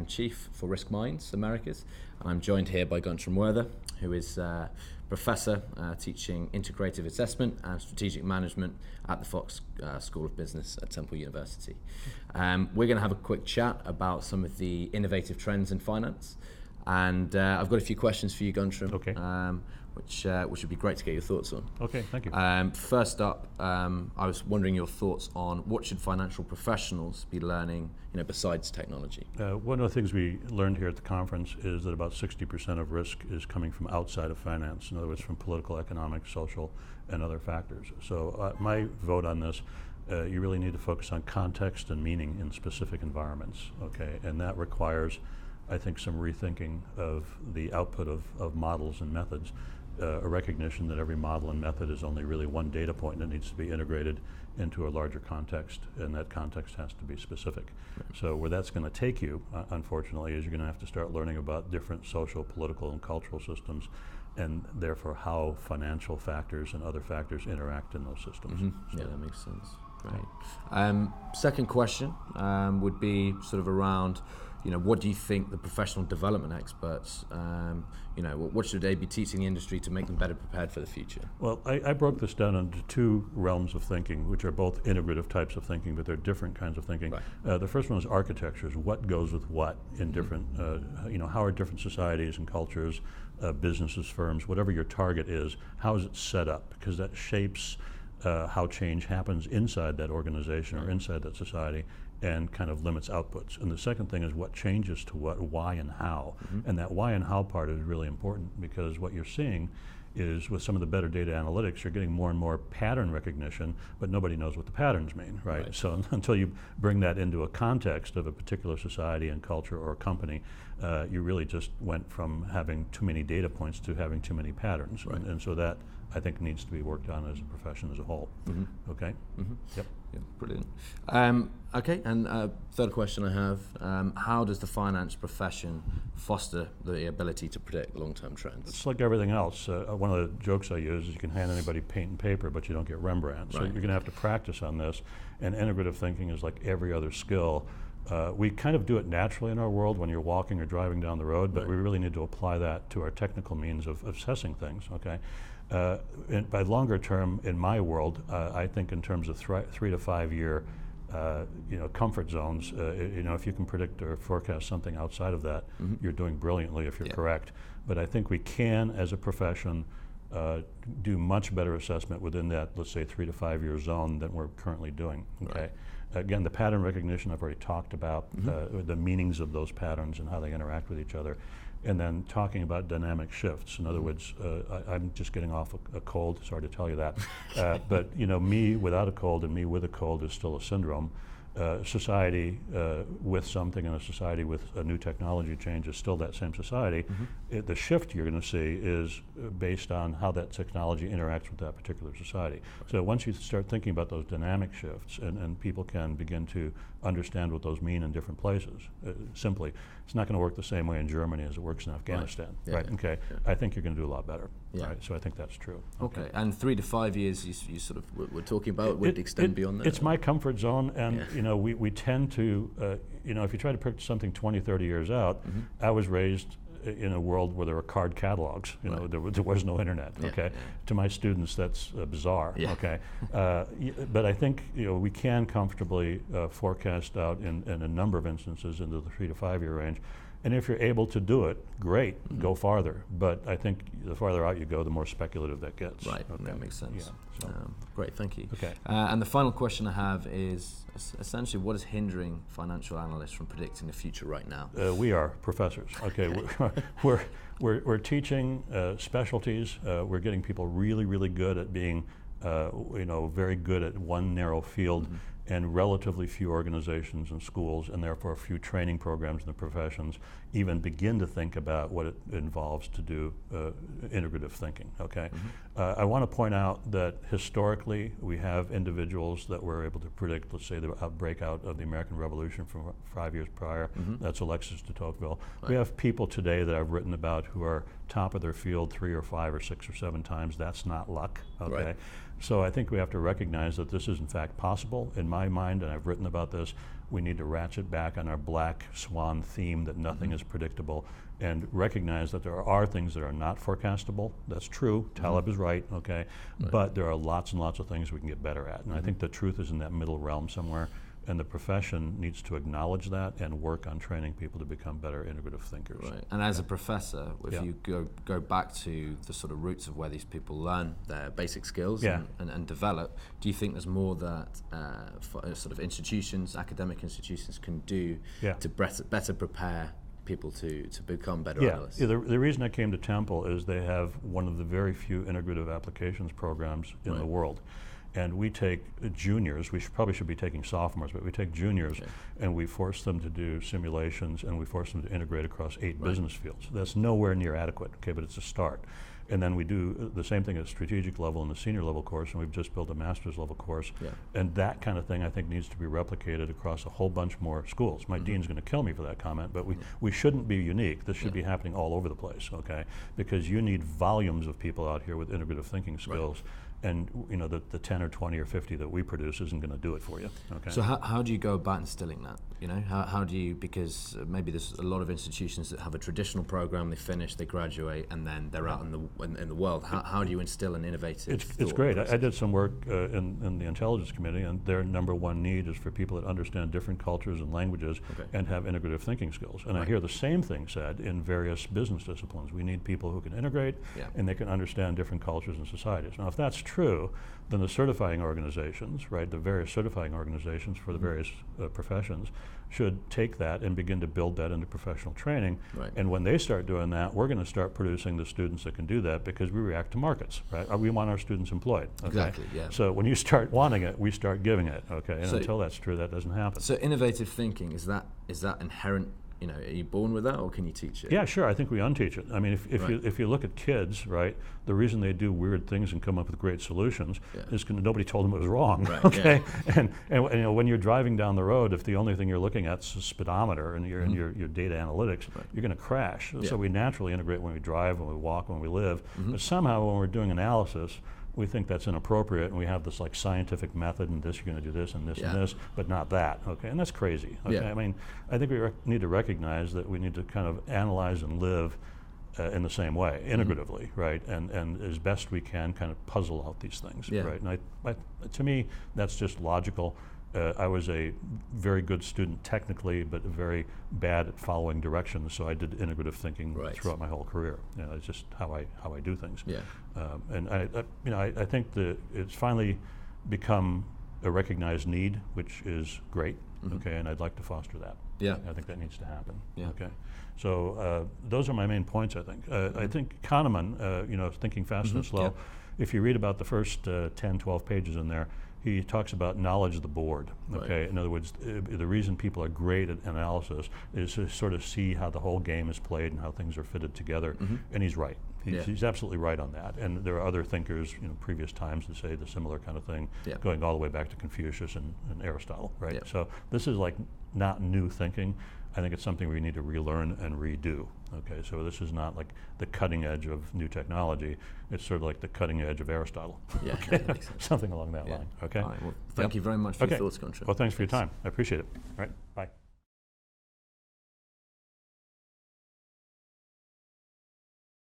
Editor-in-Chief for Risk Minds Americas. And I'm joined here by Guntram Werther, who is Professor teaching Integrative Assessment and Strategic Management at the Fox School of Business at Temple University. We're going to have a quick chat about some of the innovative trends in finance. And I've got a few questions for you, Guntram, okay. Which would be great to get your thoughts on. Okay, thank you. First up, I was wondering your thoughts on what should financial professionals be learning, besides technology? One of the things we learned here at the conference is that about 60% of risk is coming from outside of finance. In other words, from political, economic, social, and other factors. So my vote on this, you really need to focus on context and meaning in specific environments, okay? And that requires, I think, some rethinking of the output of models and methods, a recognition that every model and method is only really one data point and it needs to be integrated into a larger context, and that context has to be specific. Right. So where that's going to take you, unfortunately, is you're going to have to start learning about different social, political, and cultural systems, and therefore how financial factors and other factors interact in those systems. Mm-hmm. So yeah, that makes sense. Great. Second question would be sort of around, what do you think the professional development experts, what should they be teaching the industry to make them better prepared for the future? Well, I broke this down into two realms of thinking, which are both integrative types of thinking, but they're different kinds of thinking. Right. The first one is architectures. What goes with what in different, how are different societies and cultures, businesses, firms, whatever your target is, how is it set up? Because that shapes how change happens inside that organization or inside that society, and kind of limits outputs. And the second thing is what changes to what, why, and how. Mm-hmm. And that why and how part is really important, because what you're seeing is with some of the better data analytics, you're getting more and more pattern recognition, but nobody knows what the patterns mean, right? So until you bring that into a context of a particular society and culture or company, you really just went from having too many data points to having too many patterns. Right. And so that, I think, needs to be worked on as a profession as a whole. Mm-hmm. Okay? Mm-hmm. Yep. Yeah, brilliant. Okay, and third question I have, how does the finance profession foster the ability to predict long-term trends? It's like everything else. One of the jokes I use is you can hand anybody paint and paper, but you don't get Rembrandt. So you're going to have to practice on this, and integrative thinking is like every other skill. We kind of do it naturally in our world when you're walking or driving down the road, but we really need to apply that to our technical means of assessing things, okay? By longer term, in my world, I think in terms of 3 to 5 year comfort zones, if you can predict or forecast something outside of that, you're doing brilliantly if you're correct. But I think we can, as a profession, do much better assessment within that, let's say, 3 to 5 year zone than we're currently doing, okay? Right. Again, the pattern recognition I've already talked about, the meanings of those patterns and how they interact with each other. And then talking about dynamic shifts. In other words, I'm just getting off a cold, sorry to tell you that. But me without a cold and me with a cold is still a syndrome. Society with something and a society with a new technology change is still that same society. The shift you're going to see is based on how that technology interacts with that particular society. So once you start thinking about those dynamic shifts and people can begin to understand what those mean in different places, simply, it's not going to work the same way in Germany as it works in Afghanistan, right? Okay, I think you're going to do a lot better, right? So I think that's true. Okay, and 3 to 5 years you sort of were talking about, would it extend beyond that? It's my comfort zone, and we tend to, if you try to predict something 20, 30 years out, I was raised in a world where there were card catalogs, there was no internet, okay? To my students, that's bizarre, okay? But I think, we can comfortably forecast out in a number of instances into the 3 to 5 year range. And if you're able to do it, great, go farther. But I think the farther out you go, the more speculative that gets. Right, okay. That makes sense. Yeah, so. Great, thank you. Okay. And the final question I have is essentially, what is hindering financial analysts from predicting the future right now? We are professors. Okay, we're teaching specialties. We're getting people really, really good at being, very good at one narrow field. And relatively few organizations and schools, and therefore few training programs in the professions, even begin to think about what it involves to do integrative thinking, okay? I want to point out that historically we have individuals that were able to predict, let's say, the breakout of the American Revolution from 5 years prior. That's Alexis de Tocqueville. Right. We have people today that I've written about who are top of their field 3 or 5 or 6 or 7 times. That's not luck, okay? So I think we have to recognize that this is in fact possible. In my mind, and I've written about this, we need to ratchet back on our black swan theme that nothing is predictable, and recognize that there are things that are not forecastable. That's true. Taleb is right, okay? But there are lots and lots of things we can get better at. And I think the truth is in that middle realm somewhere. And the profession needs to acknowledge that and work on training people to become better integrative thinkers. Right. And as a professor, if you go back to the sort of roots of where these people learn their basic skills and develop, do you think there's more that sort of institutions, academic institutions can do to better prepare people to become better analysts? Yeah, the reason I came to Temple is they have one of the very few integrative applications programs in the world. And we take juniors, probably should be taking sophomores, but we take juniors and we force them to do simulations and we force them to integrate across 8 business fields. That's nowhere near adequate, okay, but it's a start. And then we do the same thing at strategic level in the senior level course, and we've just built a master's level course. And that kind of thing I think needs to be replicated across a whole bunch more schools. My dean's going to kill me for that comment, but we shouldn't be unique. This should be happening all over the place, okay? Because you need volumes of people out here with integrative thinking skills. And you know, the 10 or 20 or 50 that we produce isn't going to do it for you. Okay. So how do you go about instilling that? You know, how do you, because maybe there's a lot of institutions that have a traditional program, they finish, they graduate, and then they're out in the world. How do you instill an innovative It's great. I did some work in the intelligence committee, and their number one need is for people that understand different cultures and languages and have integrative thinking skills. And I hear the same thing said in various business disciplines. We need people who can integrate and they can understand different cultures and societies. Now, if that's true, then the certifying organizations, right, the various certifying organizations for the various professions should take that and begin to build that into professional training. And when they start doing that, we're going to start producing the students that can do that because we react to markets, right? We want our students employed. Okay? Exactly, So when you start wanting it, we start giving it, okay? And so, until that's true, that doesn't happen. So innovative thinking, is that inherent? You know, are you born with that, or can you teach it? Yeah, sure. I think we unteach it. I mean, if you look at kids, right, the reason they do weird things and come up with great solutions is because nobody told them it was wrong. Okay, and you know, when you're driving down the road, if the only thing you're looking at is a speedometer and you're in your data analytics, you're going to crash. So we naturally integrate when we drive, when we walk, when we live. But somehow, when we're doing analysis, we think that's inappropriate, and we have this like scientific method, and this, you're going to do this and this and this, but not that, okay? And that's crazy, okay? I mean, I think we need to recognize that we need to kind of analyze and live in the same way, integratively, right? And as best we can kind of puzzle out these things, right? And to me, that's just logical. I was a very good student technically, but very bad at following directions. So I did integrative thinking throughout my whole career. You know, it's just how I do things. And I think that it's finally become a recognized need, which is great. Okay, and I'd like to foster that. I think that needs to happen. Okay, so those are my main points. I think. I think Kahneman, you know, Thinking Fast and Slow. If you read about the first 10, 12 pages in there, he talks about knowledge of the board. Okay, in other words, the reason people are great at analysis is to sort of see how the whole game is played and how things are fitted together. And he's right. He's absolutely right on that. And there are other thinkers, you know, previous times that say the similar kind of thing, going all the way back to Confucius and Aristotle. Right. So this is like not new thinking. I think it's something we need to relearn and redo. Okay, so this is not like the cutting edge of new technology. It's sort of like the cutting edge of Aristotle. Okay? Something along that line. Okay. All right, well, thank you very much for your thoughts, Guntram. Well, thanks for your time. I appreciate it. All right, bye.